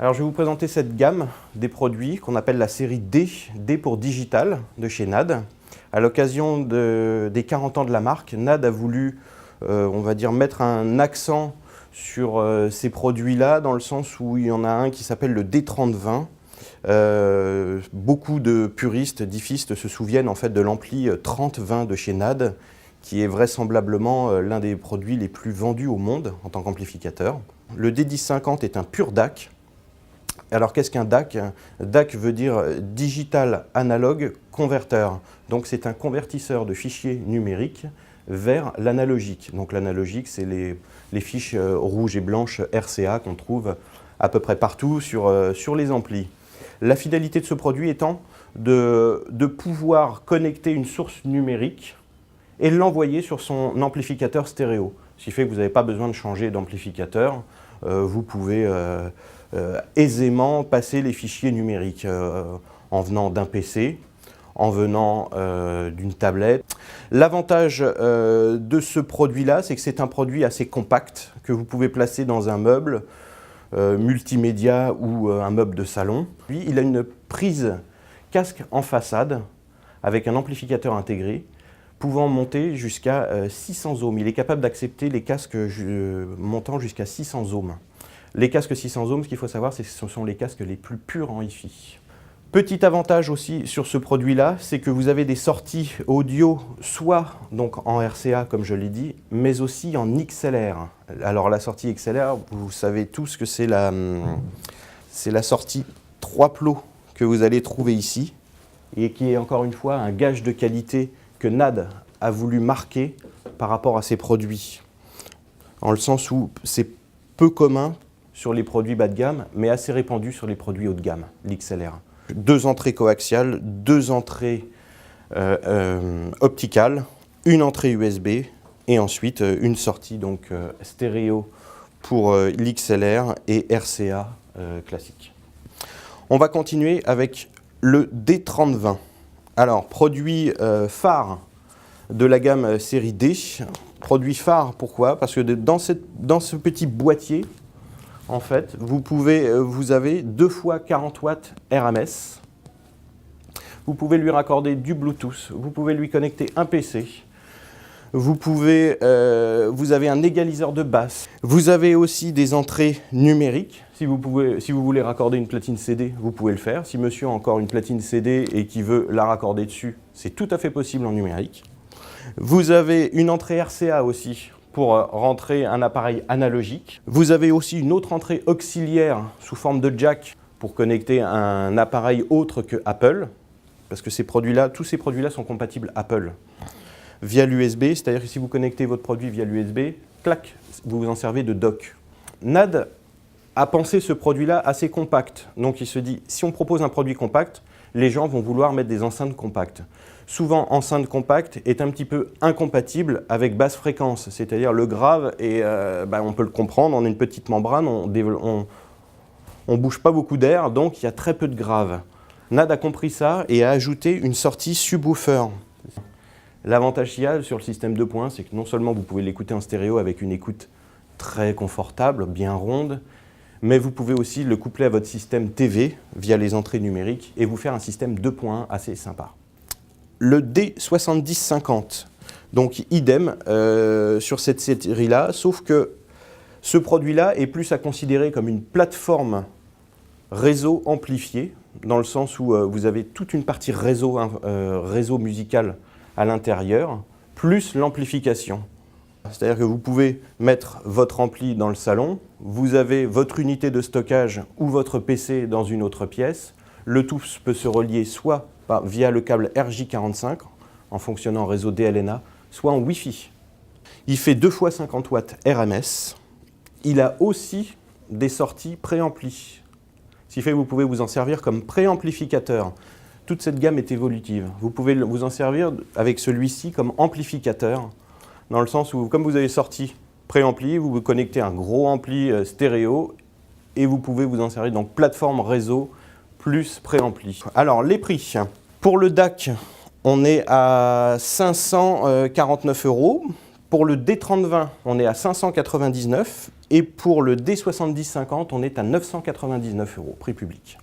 Alors je vais vous présenter cette gamme des produits qu'on appelle la série D, D pour Digital, de chez NAD. À l'occasion des 40 ans de la marque, NAD a voulu, on va dire, mettre un accent sur ces produits-là, dans le sens où il y en a un qui s'appelle le D3020. Beaucoup de puristes, diffistes se souviennent en fait de l'ampli 3020 de chez NAD, qui est vraisemblablement l'un des produits les plus vendus au monde en tant qu'amplificateur. Le D1050 est un pur DAC. Alors qu'est-ce qu'un DAC? DAC veut dire Digital Analog Converter. Donc c'est un convertisseur de fichiers numériques vers l'analogique. Donc l'analogique, c'est les fiches rouges et blanches RCA qu'on trouve à peu près partout sur les amplis. La finalité de ce produit étant de pouvoir connecter une source numérique et l'envoyer sur son amplificateur stéréo. Ce qui fait que vous n'avez pas besoin de changer d'amplificateur. Vous pouvez aisément passer les fichiers numériques en venant d'un PC, en venant d'une tablette. L'avantage de ce produit-là, c'est que c'est un produit assez compact que vous pouvez placer dans un meuble multimédia ou un meuble de salon. Lui, il a une prise casque en façade avec un amplificateur intégré pouvant monter jusqu'à 600 ohms. Il est capable d'accepter les casques montant jusqu'à 600 ohms. Les casques 600 ohms, ce qu'il faut savoir, c'est que ce sont les casques les plus purs en Hi-Fi. Petit avantage aussi sur ce produit-là, c'est que vous avez des sorties audio, soit donc en RCA, comme je l'ai dit, mais aussi en XLR. Alors la sortie XLR, vous savez tous que c'est la sortie 3 plots que vous allez trouver ici, et qui est encore une fois un gage de qualité que NAD a voulu marquer par rapport à ses produits. En le sens où c'est peu commun sur les produits bas de gamme, mais assez répandu sur les produits haut de gamme, l'XLR. 2 entrées coaxiales, 2 entrées opticales, une entrée USB et ensuite une sortie donc, stéréo pour l'XLR et RCA classique. On va continuer avec le D3020. Alors, produit phare de la gamme série D. Produit phare, pourquoi? Parce que dans ce petit boîtier, en fait, vous avez 2 fois 40 watts RMS. Vous pouvez lui raccorder du Bluetooth. Vous pouvez lui connecter un PC. Vous avez un égaliseur de basse. Vous avez aussi des entrées numériques. Si vous voulez raccorder une platine CD, vous pouvez le faire. Si monsieur a encore une platine CD et qui veut la raccorder dessus, c'est tout à fait possible en numérique. Vous avez une entrée RCA aussi pour rentrer un appareil analogique. Vous avez aussi une autre entrée auxiliaire sous forme de jack pour connecter un appareil autre que Apple, parce que tous ces produits-là sont compatibles Apple via l'USB, c'est-à-dire que si vous connectez votre produit via l'USB, clac, vous vous en servez de dock. NAD a pensé ce produit-là assez compact, donc il se dit, si on propose un produit compact, les gens vont vouloir mettre des enceintes compactes. Souvent, enceinte compacte est un petit peu incompatible avec basse fréquence, c'est-à-dire le grave, et on peut le comprendre, on a une petite membrane, on ne bouge pas beaucoup d'air, donc il y a très peu de grave. NAD a compris ça et a ajouté une sortie subwoofer. L'avantage qu'il y a sur le système 2 points, c'est que non seulement vous pouvez l'écouter en stéréo avec une écoute très confortable, bien ronde, mais vous pouvez aussi le coupler à votre système TV via les entrées numériques et vous faire un système 2 points assez sympa. Le D7050, donc idem sur cette série-là, sauf que ce produit-là est plus à considérer comme une plateforme réseau amplifié, dans le sens où vous avez toute une partie réseau musical à l'intérieur, plus l'amplification. C'est-à-dire que vous pouvez mettre votre ampli dans le salon, vous avez votre unité de stockage ou votre PC dans une autre pièce, le tout peut se relier soit via le câble RJ45 en fonctionnant en réseau DLNA, soit en Wi-Fi. Il fait 2 fois 50 watts RMS. Il a aussi des sorties préampli. Ce qui fait que vous pouvez vous en servir comme préamplificateur. Toute cette gamme est évolutive. Vous pouvez vous en servir avec celui-ci comme amplificateur, dans le sens où, comme vous avez sorti préampli, vous vous connectez un gros ampli stéréo et vous pouvez vous en servir donc plateforme réseau plus préampli. Alors, les prix. Pour le DAC, on est à 549 €. Pour le D3020, on est à 599 et pour le D7050, on est à 999 €, prix public.